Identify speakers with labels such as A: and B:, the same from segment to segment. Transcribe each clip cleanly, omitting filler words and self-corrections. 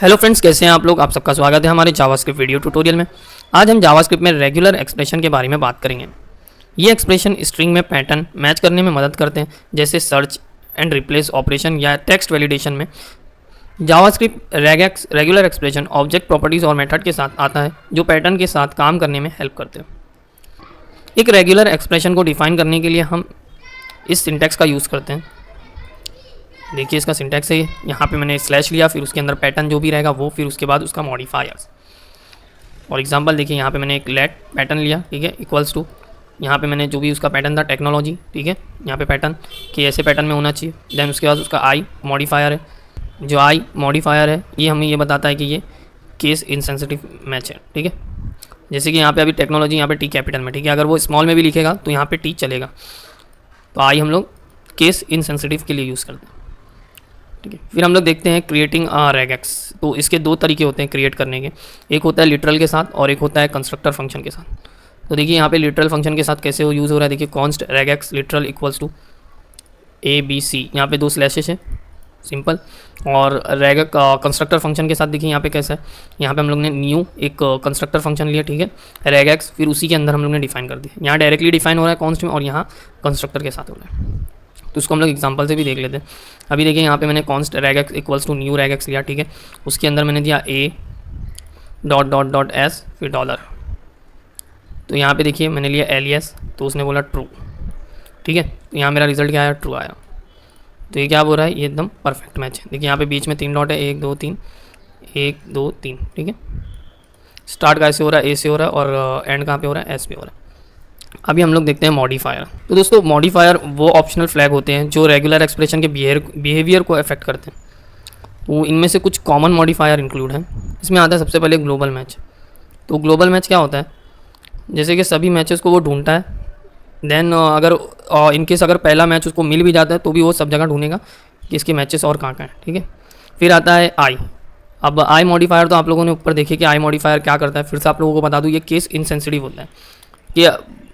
A: Hello friends, कैसे हैं आप लोग। आप सबका स्वागत है हमारे जावास्क्रिप्ट वीडियो ट्यूटोरियल में। आज हम जावास्क्रिप्ट में रेगुलर एक्सप्रेशन के बारे में बात करेंगे। ये एक्सप्रेशन स्ट्रिंग में पैटर्न मैच करने में मदद करते हैं, जैसे सर्च एंड रिप्लेस ऑपरेशन या टेक्स्ट वैलिडेशन में। JavaScript regex regular expression object properties और मेथड के साथ आता है, जो पैटर्न के साथ काम करने में हेल्प करते हैं। एक रेगुलर एक्सप्रेशन को डिफाइन करने के लिए हम इस सिंटैक्स का यूज़ करते हैं। देखिए इसका सिंटैक्स है, यहाँ पे मैंने स्लैश लिया, फिर उसके अंदर पैटर्न जो भी रहेगा वो, फिर उसके बाद उसका मॉडिफायर्स। और एग्जांपल देखिए, यहाँ पे मैंने एक लेट पैटर्न लिया, ठीक है, इक्वल्स टू, यहाँ पे मैंने जो भी उसका पैटर्न था टेक्नोलॉजी, ठीक है, यहाँ पे पैटर्न कि ऐसे पैटर्न में होना चाहिए। देन उसके बाद उसका आई मॉडिफायर है, जो आई मॉडिफायर है ये हमें ये बताता है कि ये केस इनसेंसिटिव मैच है, ठीक है। जैसे कि यहाँ पे अभी टेक्नोलॉजी यहाँ पे टी कैपिटल में, ठीक है, अगर वो स्मॉल में भी लिखेगा तो यहाँ पे टी चलेगा। तो आई हम लोग केस इनसेंसिटिव के लिए यूज़ करते हैं, ठीक है। फिर हम लोग देखते हैं क्रिएटिंग रेगेक्स। तो इसके दो तरीके होते हैं क्रिएट करने के, एक होता है लिटरल के साथ और एक होता है कंस्ट्रक्टर फंक्शन के साथ। तो देखिए यहाँ पे लिटरल फंक्शन के साथ कैसे वो यूज़ हो रहा है। देखिए const regex literal equals to ABC, यहाँ पे दो स्लैशेस है, सिंपल। और रेगेक कंस्ट्रक्टर फंक्शन के साथ देखिए यहाँ पे कैसा है, यहाँ पे हम लोग ने न्यू एक कंस्ट्रक्टर फंक्शन लिया, ठीक है, रेगेक्स, फिर उसी के अंदर हम लोग ने डिफाइन कर दिया। यहाँ डायरेक्टली डिफाइन हो रहा है कॉन्स्ट में और यहाँ कंस्ट्रक्टर के साथ हो रहा है। तो उसको हम लोग एग्जांपल से भी देख लेते हैं। अभी देखिए यहाँ पे मैंने const regex equals to new regex लिया, ठीक है, उसके अंदर मैंने दिया A dot dot dot S फिर डॉलर। तो यहाँ पे देखिए मैंने लिया alias, तो उसने बोला ट्रू, ठीक है। तो यहाँ मेरा रिजल्ट क्या आया, ट्रू आया। तो ये क्या बोल रहा है, ये एकदम परफेक्ट मैच है। देखिए यहाँ पे बीच में 3 डॉट है, 1 2 3 1 2 3, ठीक है। स्टार्ट कहाँ से हो रहा है, A से हो रहा है, और एंड कहाँ पे हो रहा है, S पे हो रहा है। अभी हम लोग देखते हैं मॉडिफायर। तो दोस्तों मॉडिफायर वो ऑप्शनल फ्लैग होते हैं जो रेगुलर एक्सप्रेशन के बिहेवियर को अफेक्ट करते हैं। तो इनमें से कुछ कॉमन मॉडिफायर इंक्लूड हैं। इसमें आता है सबसे पहले ग्लोबल मैच। तो ग्लोबल मैच क्या होता है, जैसे कि सभी मैचेस को वो ढूंढता है। देन अगर इनकेस अगर पहला मैच उसको मिल भी जाता है तो भी वो सब जगह ढूंढेगा कि इसके मैचेस और कहाँ हैं, ठीक है। फिर आता है आई। अब आई मॉडिफायर तो आप लोगों ने ऊपर देखे कि आई मॉडिफायर क्या करता है। फिर से आप लोगों को बता दूँ, ये केस इनसेंसिटिव होता है कि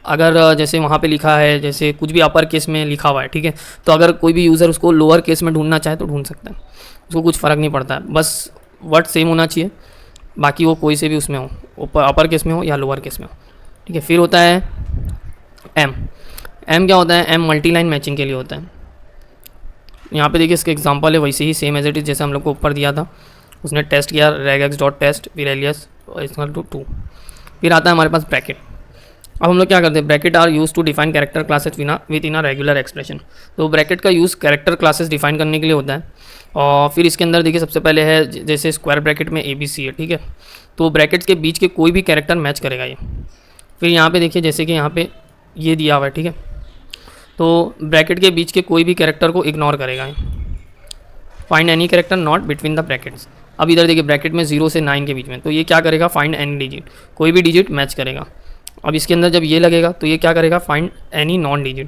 A: अगर जैसे वहाँ पे लिखा है, जैसे कुछ भी अपर केस में लिखा हुआ है, ठीक है, तो अगर कोई भी यूज़र उसको लोअर केस में ढूंढना चाहे तो ढूंढ सकता है, उसको कुछ फ़र्क नहीं पड़ता है, बस वर्ड सेम होना चाहिए, बाकी वो कोई से भी उसमें हो, ऊपर अपर केस में हो या लोअर केस में हो, ठीक है। फिर होता है एम क्या होता है, एम मल्टी लाइन मैचिंग के लिए होता है। यहाँ पे देखिए इसका एग्जांपल है वैसे ही सेम एज इट इज़ जैसे हम लोग को ऊपर दिया था। उसने टेस्ट किया रेगेक्स डॉट टेस्ट फिर एलियस इक्वल टू 2। फिर आता है हमारे पास ब्रैकेट। अब हम लोग क्या करते हैं, bracket are use to define character classes within a regular expression. तो ब्रैकेट का यूज़ कैरेक्टर क्लासेस डिफाइन करने के लिए होता है। और फिर इसके अंदर देखिए सबसे पहले है जैसे स्क्वायर ब्रैकेट में ABC है, ठीक है, तो ब्रैकेट्स के बीच के कोई भी कैरेक्टर मैच करेगा ये। फिर यहाँ पे देखिए जैसे कि यहाँ पे ये दिया हुआ है, ठीक है, तो ब्रैकेट के बीच के कोई भी कैरेक्टर को इग्नोर करेगा ये। Find any character not between the brackets. अब इधर देखिए ब्रैकेट में 0 से 9 के बीच में, तो ये क्या करेगा, फाइंड एनी डिजिट, कोई भी डिजिट मैच करेगा। अब इसके अंदर जब ये लगेगा तो ये क्या करेगा, फाइंड एनी नॉन डिजिट,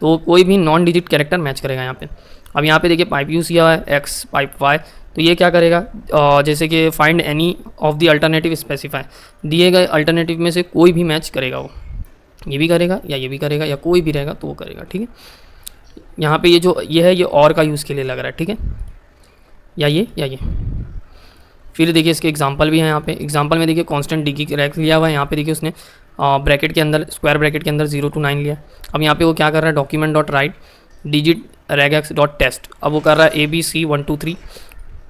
A: तो कोई भी नॉन डिजिट कैरेक्टर मैच करेगा यहाँ पे। अब यहाँ पे देखिए पाइप यूज़ किया है एक्स पाइप वाई, तो ये क्या करेगा, जैसे कि find any of the alternative specify, दिए गए अल्टरनेटिव में से कोई भी मैच करेगा, वो ये भी करेगा या ये भी करेगा या कोई भी रहेगा तो वो करेगा, ठीक है। यहाँ पे ये जो ये है ये और का यूज़ के लिए लग रहा है, ठीक है, या ये। फिर देखिए इसके एग्जांपल भी हैं यहाँ पे। एग्जांपल में देखिए कांस्टेंट डिग्री रैक लिया हुआ है, यहाँ पे देखिए उसने ब्रैकेट के अंदर स्क्वायर ब्रैकेट के अंदर 0 to 9 लिया। अब यहाँ पे वो क्या कर रहा है, document dot write digit regex dot test, अब वो कर रहा है ABC 1 2 3,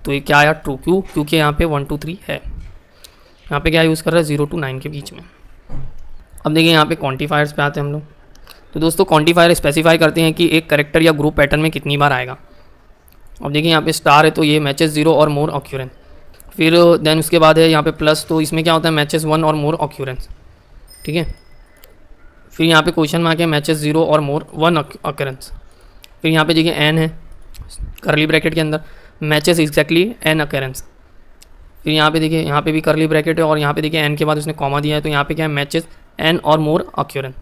A: तो ये क्या आया, ट्रू, क्योंकि यहाँ पे 1 2 3 है। यहाँ पे क्या यूज़ कर रहा है, 0 to 9 के बीच में। अब देखिए यहाँ पे क्वांटिफायर्स पे आते हैं हम लोग। तो दोस्तों क्वांटिफायर स्पेसिफाई करते हैं कि एक करेक्टर या ग्रुप पैटर्न में कितनी बार आएगा। अब देखिए यहाँ पे स्टार है तो ये मैचेस 0 और मोर ऑक्यूरेंस। फिर देन उसके बाद है यहाँ पे प्लस, तो इसमें क्या होता है, मैचेस 1 और मोर ऑक्यूरेंस, ठीक है। फिर यहाँ पे क्वेश्चन मार्क है, मैचेस 0 और मोर 1 ऑक्यूरेंस। फिर यहाँ पे देखिए एन है करली ब्रैकेट के अंदर, मैचेस एग्जैक्टली एन ऑक्यूरेंस। फिर यहाँ पे देखिए यहाँ पे भी करली ब्रैकेट है और यहाँ पे देखिए एन के बाद उसने कॉमा दिया है, तो यहाँ पे क्या है, मैचेस एन और मोर ऑक्यूरेंस।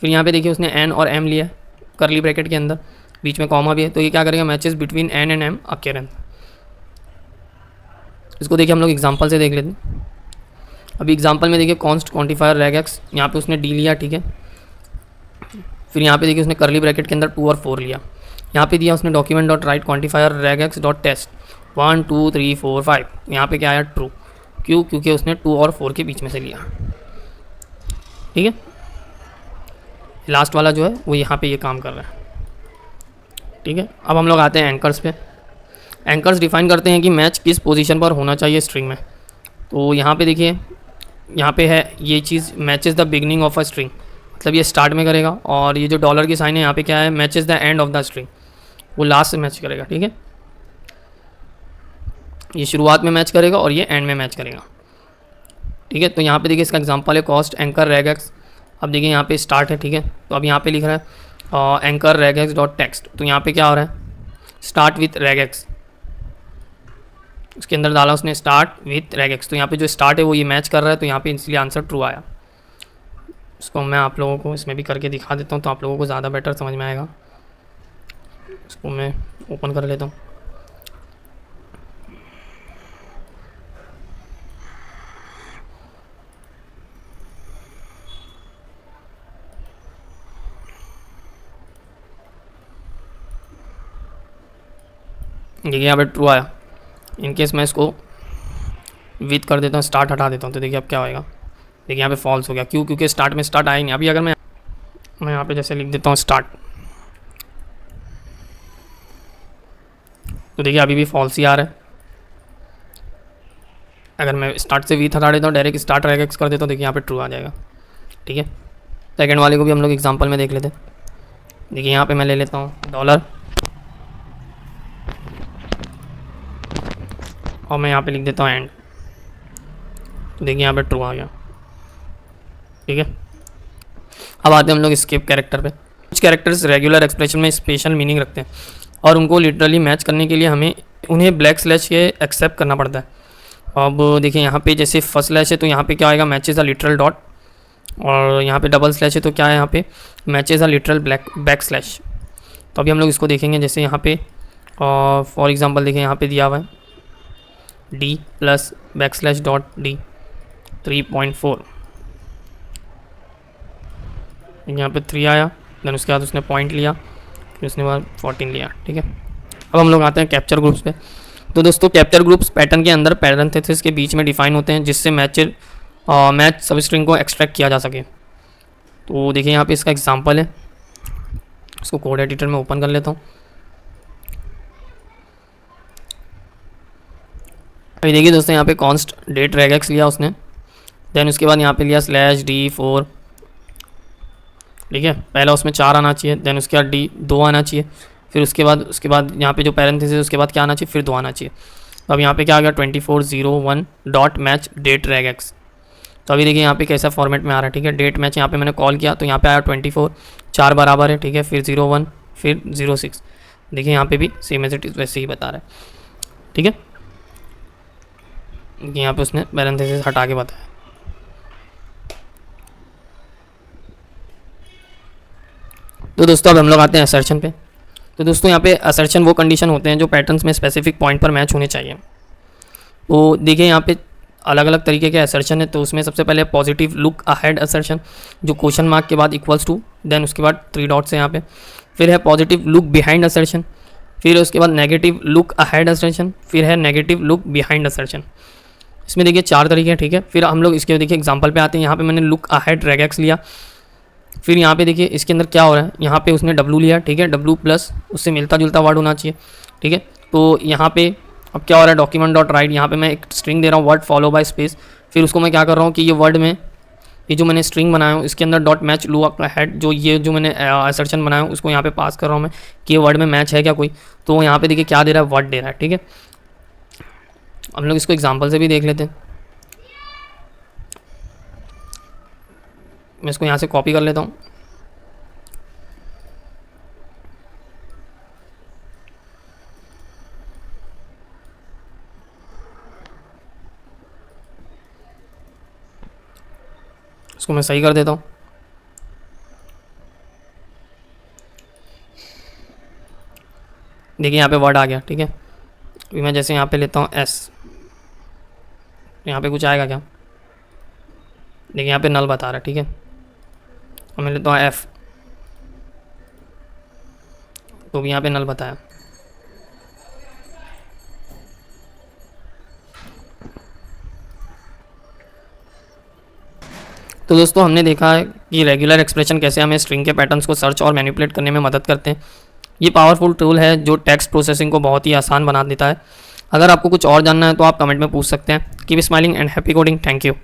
A: फिर यहाँ पे देखिए उसने एन और एम लिया करली ब्रैकेट के अंदर, बीच में कॉमा भी है, तो ये क्या करेगा, matches between N and M occurrence. इसको देखिए हम लोग एग्जांपल से देख लेते हैं। अभी एग्जांपल में देखिए कॉन्स्ट क्वांटिफायर रेगेक्स, यहाँ पे उसने D लिया, ठीक है। फिर यहाँ पे देखिए उसने करली ब्रैकेट के अंदर 2 और 4 लिया। यहाँ पे दिया उसने document dot write quantifier regex dot test, 1 2 3 4 5, यहाँ पे क्या आया ट्रू, क्यों, क्योंकि उसने 2 और 4 के बीच में से लिया। ठीक है, लास्ट वाला जो है वो यहाँ पे ये काम कर रहा है। ठीक है, अब हम लोग आते हैं एंकर्स पे। एंकर्स डिफाइन करते हैं कि मैच किस पोजीशन पर होना चाहिए स्ट्रिंग में। तो यहाँ पे देखिए, यहाँ पे है ये चीज़ matches the beginning of a string, मतलब ये स्टार्ट में करेगा, और ये जो डॉलर की साइन है यहाँ पे क्या है, matches the end of the string, वो लास्ट से मैच करेगा। ठीक है, ये शुरुआत में मैच करेगा और ये एंड में मैच करेगा। ठीक है, तो यहाँ पे देखिए इसका एग्जांपल है कॉस्ट एंकर रेगेक्स। अब देखिए यहाँ पे स्टार्ट है। ठीक है, तो अब यहाँ पे लिख रहा है एंकर रेगेक्स डॉट टेक्स्ट, तो यहाँ पे क्या हो रहा है, स्टार्ट विथ रेगेक्स, उसके अंदर डाला उसने स्टार्ट विथ रेगेक्स, तो यहाँ पे जो स्टार्ट है वो ये मैच कर रहा है, तो यहाँ पे इसलिए आंसर ट्रू आया। इसको मैं आप लोगों को इसमें भी करके दिखा देता हूँ, तो आप लोगों को ज़्यादा बेटर समझ में आएगा। इसको मैं ओपन कर लेता हूँ। देखिए यहाँ पे ट्रू आया। इनकेस मैं इसको विथ कर देता हूँ, स्टार्ट हटा देता हूँ, तो देखिए अब क्या होएगा, देखिए यहाँ पे फॉल्स हो गया। क्यों, क्योंकि स्टार्ट में स्टार्ट आया ही नहीं। अभी अगर मैं यहाँ पे जैसे लिख देता हूँ स्टार्ट, तो देखिए अभी भी फॉल्स ही आ रहा है। अगर मैं स्टार्ट से विथ हटा देता हूँ, डायरेक्ट स्टार्ट रेगेक्स कर देता हूँ, देखिए यहाँ पे ट्रू आ जाएगा। ठीक है, सेकेंड वाले को भी हम लोग एग्जाम्पल में देख लेते हैं। देखिए यहाँ पे मैं ले लेता हूँ डॉलर, और मैं यहाँ पे लिख देता हूँ एंड, तो देखिए यहाँ पे ट्रू आ गया। ठीक है, अब आते हैं हम लोग स्किप कैरेक्टर पे। कुछ कैरेक्टर्स रेगुलर एक्सप्रेशन में स्पेशल मीनिंग रखते हैं, और उनको लिटरली मैच करने के लिए हमें उन्हें ब्लैक स्लैश के एक्सेप्ट करना पड़ता है। अब देखिए यहाँ पे जैसे फर्स्ट स्लैश है, तो यहाँ पे क्या आएगा, मैचेस अ लिटरल डॉट, और यहाँ पे डबल स्लैश है, तो क्या है यहाँ पे मैचेस अ लिटरल बैक स्लैश। तो अभी हम लोग इसको देखेंगे, जैसे यहाँ पे फॉर एग्जांपल देखिए यहाँ पे दिया हुआ है D plus back slash dot D 3.4, यहाँ पे 3 आया, देन उसके बाद उसने पॉइंट लिया, फिर उसने बाद 14 लिया। ठीक है, अब हम लोग आते हैं कैप्चर ग्रुप्स पे। तो दोस्तों कैप्चर ग्रुप्स पैटर्न के अंदर पैरेंथेसिस के बीच में डिफाइन होते हैं, जिससे मैच सब स्ट्रिंग को एक्सट्रैक्ट किया जा सके। तो देखिए यहाँ पे इसका एग्जांपल है, इसको कोड एडिटर में ओपन कर लेता हूँ। अभी देखिए दोस्तों यहाँ पे कॉन्स्ट डेट रेगेक्स लिया उसने, देन उसके बाद यहाँ पे लिया /d4। ठीक है, पहला उसमें 4 आना चाहिए, देन उसके बाद डी 2 आना चाहिए, फिर उसके बाद यहाँ पे जो पैरेंथेसिस उसके बाद क्या आना चाहिए, फिर 2 आना चाहिए। तो अब यहाँ पे क्या आ गया 2401 डॉट मैच डेट रेगेक्स। तो अभी देखिए यहाँ पे कैसा फॉर्मेट में आ रहा है। ठीक है, डेट मैच यहाँ पे मैंने कॉल किया, तो यहाँ पे आया 24, 4 बराबर है। ठीक है, फिर 01, फिर 06। देखिए यहाँ पे भी सेम एज इट इज़ वैसे ही बता रहा है। ठीक है, यहाँ पे उसने पैरेंथेसिस हटा के बताया। तो दोस्तों अब हम लोग आते हैं असर्शन पे। तो दोस्तों यहाँ पे असर्शन वो कंडीशन होते हैं जो पैटर्न्स में स्पेसिफिक पॉइंट पर मैच होने चाहिए। तो देखिए यहाँ पे अलग अलग तरीके के असर्शन है। तो उसमें सबसे पहले पॉजिटिव लुक अहेड असर्शन, जो क्वेश्चन मार्क के बाद इक्वल्स टू, देन उसके बाद 3 डॉट्स है यहाँ पे। फिर है पॉजिटिव लुक बिहाइंड असर्शन, फिर उसके बाद नेगेटिव लुक अहेड असर्शन, फिर है नेगेटिव लुक बिहाइंड असर्शन। इसमें देखिए 4 तरीके हैं। ठीक है, फिर हम लोग इसके देखिए एग्जाम्पल पे आते हैं। यहाँ पे मैंने लुक अहेड रेगेक्स लिया, फिर यहाँ पे देखिए इसके अंदर क्या हो रहा है, यहाँ पे उसने W लिया। ठीक है, W प्लस उससे मिलता जुलता वर्ड होना चाहिए। ठीक है, तो यहाँ पे अब क्या हो रहा है, डॉक्यूमेंट डॉट राइट, यहाँ पे मैं एक स्ट्रिंग दे रहा हूँ वर्ड फॉलो बाय स्पेस, फिर उसको मैं क्या कर रहा हूँ कि ये वर्ड में ये जो मैंने स्ट्रिंग बनाया हूँ इसके अंदर डॉट मैच लुक अहेड, जो ये जो मैंने असर्शन बनाया हूँ उसको यहाँ पे पास कर रहा हूँ मैं कि ये वर्ड में मैच है क्या कोई। तो यहाँ पे देखिए क्या दे रहा है, वर्ड दे रहा है। ठीक है, हम लोग इसको एग्जाम्पल से भी देख लेते हैं। मैं इसको यहाँ से कॉपी कर लेता हूँ। इसको मैं सही कर देता हूँ। देखिए यहाँ पे वर्ड आ गया। ठीक है, अभी मैं जैसे यहाँ पे लेता हूँ S, यहाँ पे कुछ आएगा क्या, देखिए यहाँ पे नल बता रहा है। ठीक है, और मैं लेता हूँ F, तो भी यहाँ पे नल बताया। तो दोस्तों हमने देखा है कि रेगुलर एक्सप्रेशन कैसे हमें स्ट्रिंग के पैटर्न्स को सर्च और मैनिपुलेट करने में मदद करते हैं। ये पावरफुल टूल है जो टेक्स्ट प्रोसेसिंग को बहुत ही आसान बना देता है। अगर आपको कुछ और जानना है तो आप कमेंट में पूछ सकते हैं। Keep smiling and happy coding. Thank you.